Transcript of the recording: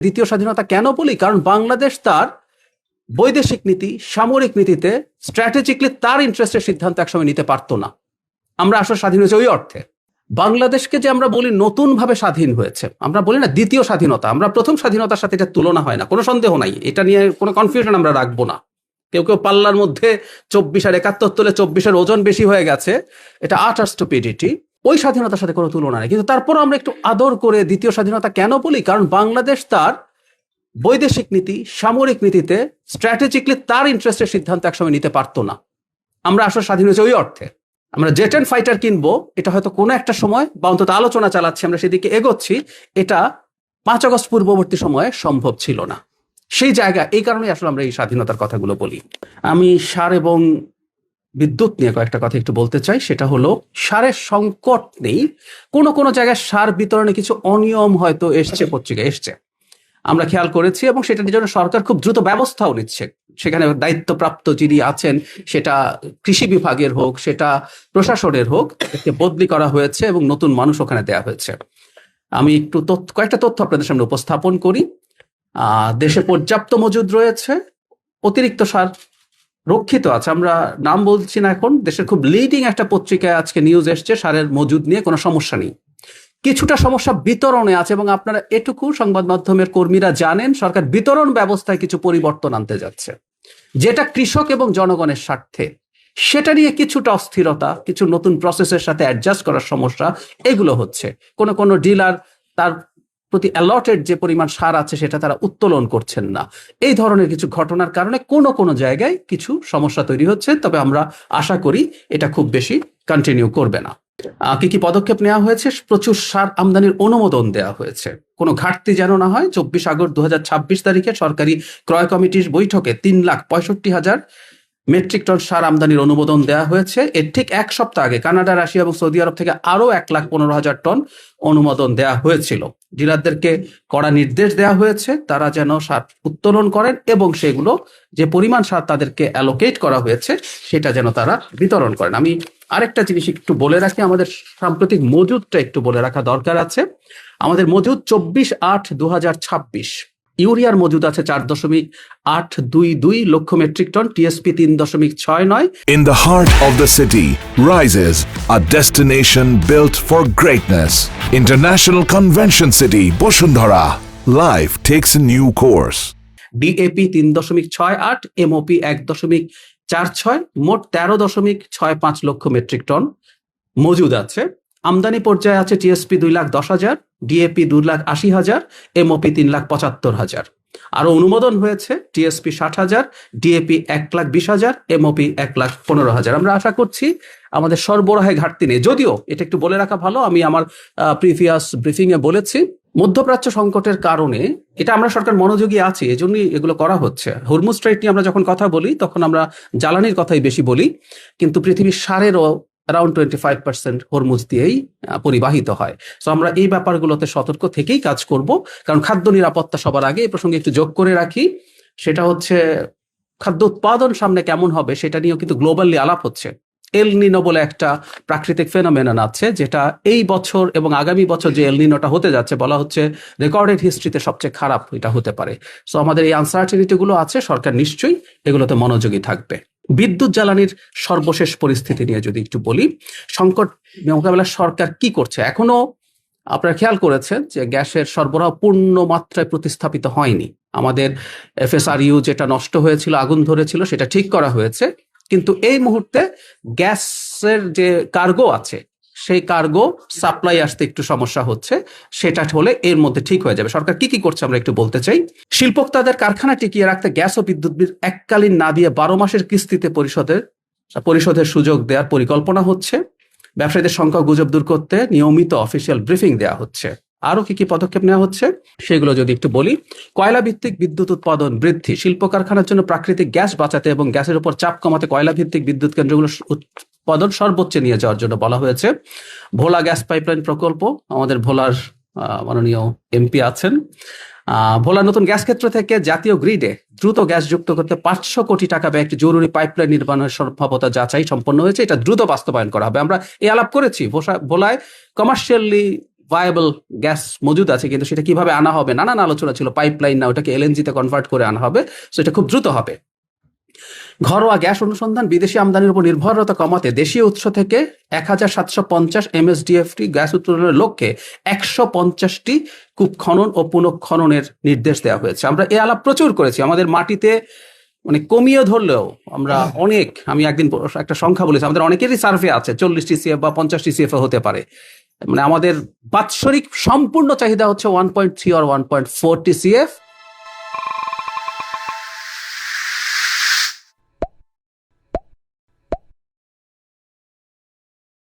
দ্বিতীয় স্বাধীনতা কেন বলি? কারণ বাংলাদেশ তার বৈদেশিক নীতি, সামরিক নীতিতে স্ট্র্যাটেজিকলি তার ইন্টারেস্টের সিদ্ধান্ত একসময় নিতে পারতো না। আমরা আসলে স্বাধীন হয়েছে ওই অর্থে। বাংলাদেশকে যে আমরা বলি নতুন ভাবে স্বাধীন হয়েছে, আমরা বলি না দ্বিতীয় স্বাধীনতা, আমরা প্রথম স্বাধীনতার সাথে এটা তুলনা হয় না, কোনো সন্দেহ নাই, এটা নিয়ে কোনো কনফিউশন আমরা রাখবো না। কেউ কেউ পাল্লার মধ্যে 24 আর 71 তোলে 24-এর ওজন বেশি হয়ে গেছে, এটা আটার স্টুপিডিটি। ওই স্বাধীনতার সাথে কোনো তুলনা নেই। কিন্তু তারপর আমরা একটু আদর করে দ্বিতীয় স্বাধীনতা কেন বলি? কারণ বাংলাদেশ তার বৈদেশিক নীতি, সামরিক নীতিতে স্ট্র্যাটেজিকলি তার ইন্টারেস্টের সিদ্ধান্ত একসময় নিতে পারতো না। আমরা আসলে স্বাধীন হয়েছে ওই অর্থে। আমরা জেট অ্যান্ড ফাইটার কিনবো, এটা হয়তো কোনো একটা সময় বা অন্তত আলোচনা চালাচ্ছি, আমরা সেদিকে এগোচ্ছি, এটা 5 আগস্ট পূর্ববর্তী সময়ে সম্ভব ছিল না। সেই জায়গা, এই কারণে আসলে আমরা এই স্বাধীনতার কথাগুলো বলি। আমি সার এবং বিদ্যুৎ নিয়ে কয়েকটা কথা একটু বলতে চাই। সেটা হলো, সারের সংকট নেই, কোনো জায়গায় সার বিতরণে কিছু অনিয়ম হয়তো এসছে, পত্রিকা এসছে, আমরা খেয়াল করেছি, এবং সেটার জন্য সরকার খুব দ্রুত ব্যবস্থাও নিচ্ছে। সেখানে দায়িত্বপ্রাপ্ত যিনি আছেন, সেটা কৃষি বিভাগের হোক, সেটা প্রশাসনের হোক, একে বদলি করা হয়েছে এবং নতুন মানুষ ওখানে দেয়া হয়েছে। আমি একটু কয়েকটা তথ্য আপনাদের সামনে উপস্থাপন করি। দেশে পর্যাপ্ত মজুদ রয়েছে, অতিরিক্ত সার রক্ষিত আছে। আমরা নাম বলছি না এখন, দেশের খুব লিডিং একটা পত্রিকায় আজকে নিউজ এসছে সারের মজুদ নিয়ে কোনো সমস্যা নেই। কিছুটা সমস্যা বিতরণে আছে, এবং আপনারা এটুকু সংবাদ মাধ্যমের কর্মীরা জানেন, সরকার বিতরণ ব্যবস্থায় কিছু পরিবর্তন আনতে যাচ্ছে, যেটা কৃষক এবং জনগণের স্বার্থে। সেটা নিয়ে কিছুটা অস্থিরতা, কিছু নতুন প্রসেসের সাথে অ্যাডজাস্ট করার সমস্যা, এগুলো হচ্ছে। কোনো ডিলার তার প্রতি অ্যালটেড যে পরিমাণ সার আছে সেটা তারা উত্তোলন করছেন না। এই ধরনের কিছু ঘটনার কারণে কোনো জায়গায় কিছু সমস্যা তৈরি হচ্ছে। তবে আমরা আশা করি এটা খুব বেশি কন্টিনিউ করবে না। কি পদক্ষেপ নেওয়া হয়েছে? প্রচুর সার আমদানির অনুমোদন দেওয়া হয়েছে, কোনো ঘাটতি যেন না হয়। 24 আগস্ট 2026 তারিখে সরকারি ক্রয় কমিটির বৈঠকে 3,65,000 মেট্রিক টন সার আমদানির অনুমোদন দেওয়া হয়েছে। এর ঠিক এক সপ্তাহ আগে কানাডা, রাশিয়া এবং সৌদি আরব থেকে আরো 1,15,000 টন অনুমোদন দেওয়া হয়েছিল। ডিলারদেরকে কড়া নির্দেশ দেওয়া হয়েছে, তারা যেন সার উত্তোলন করেন এবং সেগুলো যে পরিমাণ সার তাদেরকে অ্যালোকেট করা হয়েছে সেটা যেন তারা বিতরণ করেন। আমি আরেকটা জিনিস একটু বলে রাখি, আমাদের সাম্প্রতিক মজুদটা একটু বলে রাখা দরকার আছে। আমাদের মজুদ 24/8/2026, ইউরিয়ার মজুদ আছে 4.822 লক্ষ metric ton, TSP 3.69। In the heart of the city rises a destination built for greatness. International Convention City, Bosundhara. Life takes a new course. DAP 3.68, MOP 1.46, মোট 13.65 লক্ষ মেট্রিক টন মজুদ আছে। আমদানি পর্যায়ে আছে টিএসপি 2,10,000, ডিএপি 2,80,000, এমওপি 3,75,000। আরো অনুমোদন হয়েছে টিএসপি 60,000, ডিএপি 1,20,000, এমওপি 1,15,000। আমরা আশা করছি আমাদের সরবরাহে ঘাটতি নেই। যদিও এটা একটু বলে রাখা ভালো, আমি আমার প্রিভিয়াস ব্রিফিং এ বলেছি, মধ্যপ্রাচ্য সংকটের কারণে এটা আমরা সরকার মনোযোগী আছি, এজন্যই এগুলো করা হচ্ছে। হরমুজ স্ট্রাইট নিয়ে আমরা যখন কথা বলি তখন আমরা জ্বালানির কথাই বেশি বলি, কিন্তু পৃথিবীর সারেরও অ্যারাউন্ড 25% হরমুজ দিয়েই পরিবাহিত হয়। তো আমরা এই ব্যাপারগুলোতে সতর্ক থেকেই কাজ করব, কারণ খাদ্য নিরাপত্তা সবার আগে। এই প্রসঙ্গে একটু যোগ করে রাখি, সেটা হচ্ছে খাদ্য উৎপাদন সামনে কেমন হবে সেটা নিয়েও কিন্তু গ্লোবালি আলাপ হচ্ছে। এল নিনো বলে একটা প্রাকৃতিক ফেনোমেনন আছে, যেটা এই বছর এবং আগামী বছর যে এল নিনোটা হতে যাচ্ছে, বলা হচ্ছে রেকর্ডেড হিস্ট্রিতে সবচেয়ে খারাপ এটা হতে পারে। সো আমাদের এই আনসার্টেনিটি গুলো আছে, সরকার নিশ্চয়ই এগুলোতে মনোযোগী থাকবে। বিদ্যুৎ জ্বালানির সর্বশেষ পরিস্থিতি নিয়ে যদি একটু বলি, সংকট মোকাবেলায় সরকার কি করছে? এখনো আপনারা খেয়াল করেছেন যে গ্যাসের সরবরাহ পূর্ণ মাত্রায় প্রতিস্থাপিত হয়নি। আমাদের এফএসআরইউ যেটা নষ্ট হয়েছিল, আগুন ধরেছিল, সেটা ঠিক করা হয়েছে, কিন্তু এই মুহূর্তে গ্যাসের যে কার্গো আছে সেই কার্গো সাপ্লাই আসতে একটু সমস্যা হচ্ছে। সেটা হলে এর মধ্যে ঠিক হয়ে যাবে। সরকার কি করছে আমরা একটু বলতে চাই। শিল্পোক্তাদের কারখানা টিকিয়ে রাখতে গ্যাস ও বিদ্যুৎ বিল এককালীন না দিয়ে 12 মাসের কিস্তিতে পরিশোধের সুযোগ দেওয়ার পরিকল্পনা হচ্ছে। ব্যবসায়ীদের সংখ্যা গুজব দূর করতে নিয়মিত অফিসিয়াল ব্রিফিং দেওয়া হচ্ছে। আরো কি পদক্ষেপ নেওয়া হচ্ছে সেগুলো যদি একটু বলি। কয়লা ভিত্তিক বিদ্যুৎ উৎপাদন বৃদ্ধি, শিল্প কারখানার জন্য প্রাকৃতিক গ্যাস বাঁচাতে এবং গ্যাসের উপর চাপ কমাতে কয়লা ভিত্তিক বিদ্যুৎ কেন্দ্রগুলো উৎপাদন সর্বোচ্চে নিয়ে যাওয়ার জন্য বলা হয়েছে। ভোলা গ্যাস পাইপলাইন প্রকল্প, আমাদের ভোলার মাননীয় এমপি আছেন, ভোলা নতুন গ্যাস ক্ষেত্র থেকে জাতীয় গ্রিডে দ্রুত গ্যাস যুক্ত করতে 500 কোটি টাকা ব্যয়ে একটি জরুরি পাইপলাইন নির্মাণের সম্ভাব্যতা যাচাই সম্পন্ন হয়েছে। এটা দ্রুত বাস্তবায়ন করা হবে। আমরা এই আলাপ করেছি, ভোলায় কমার্শিয়ালি ভায়াবল গ্যাস মজুদ আছে, কিন্তু সেটা কিভাবে আনা হবে নানান আলোচনা ছিল। পাইপলাইন না, ওটাকে এলএনজিতে কনভার্ট করে আনা হবে, সেটা খুব দ্রুত হবে। ঘরোয়া গ্যাস অনুসন্ধান, বিদেশি আমদানির উপর নির্ভরতা কমাতে দেশীয় উৎস থেকে 1750 MSDFT গ্যাস উত্তোলনের লক্ষ্যে 150টি কূপ খনন ও পুনঃখননের নির্দেশ দেওয়া হয়েছে। আমরা এ আলাপ প্রচুর করেছি। আমাদের মাটিতে মানে কমিয়ে ধরলেও আমরা অনেক, আমি একদিন একটা সংখ্যা বলেছি, আমাদের অনেকেরই সার্ভে আছে 40 TCF বা 50 TCF হতে পারে। মানে আমাদের বাৎসরিক সম্পূর্ণ চাহিদা হচ্ছে 1.3 or 1.4 TCF।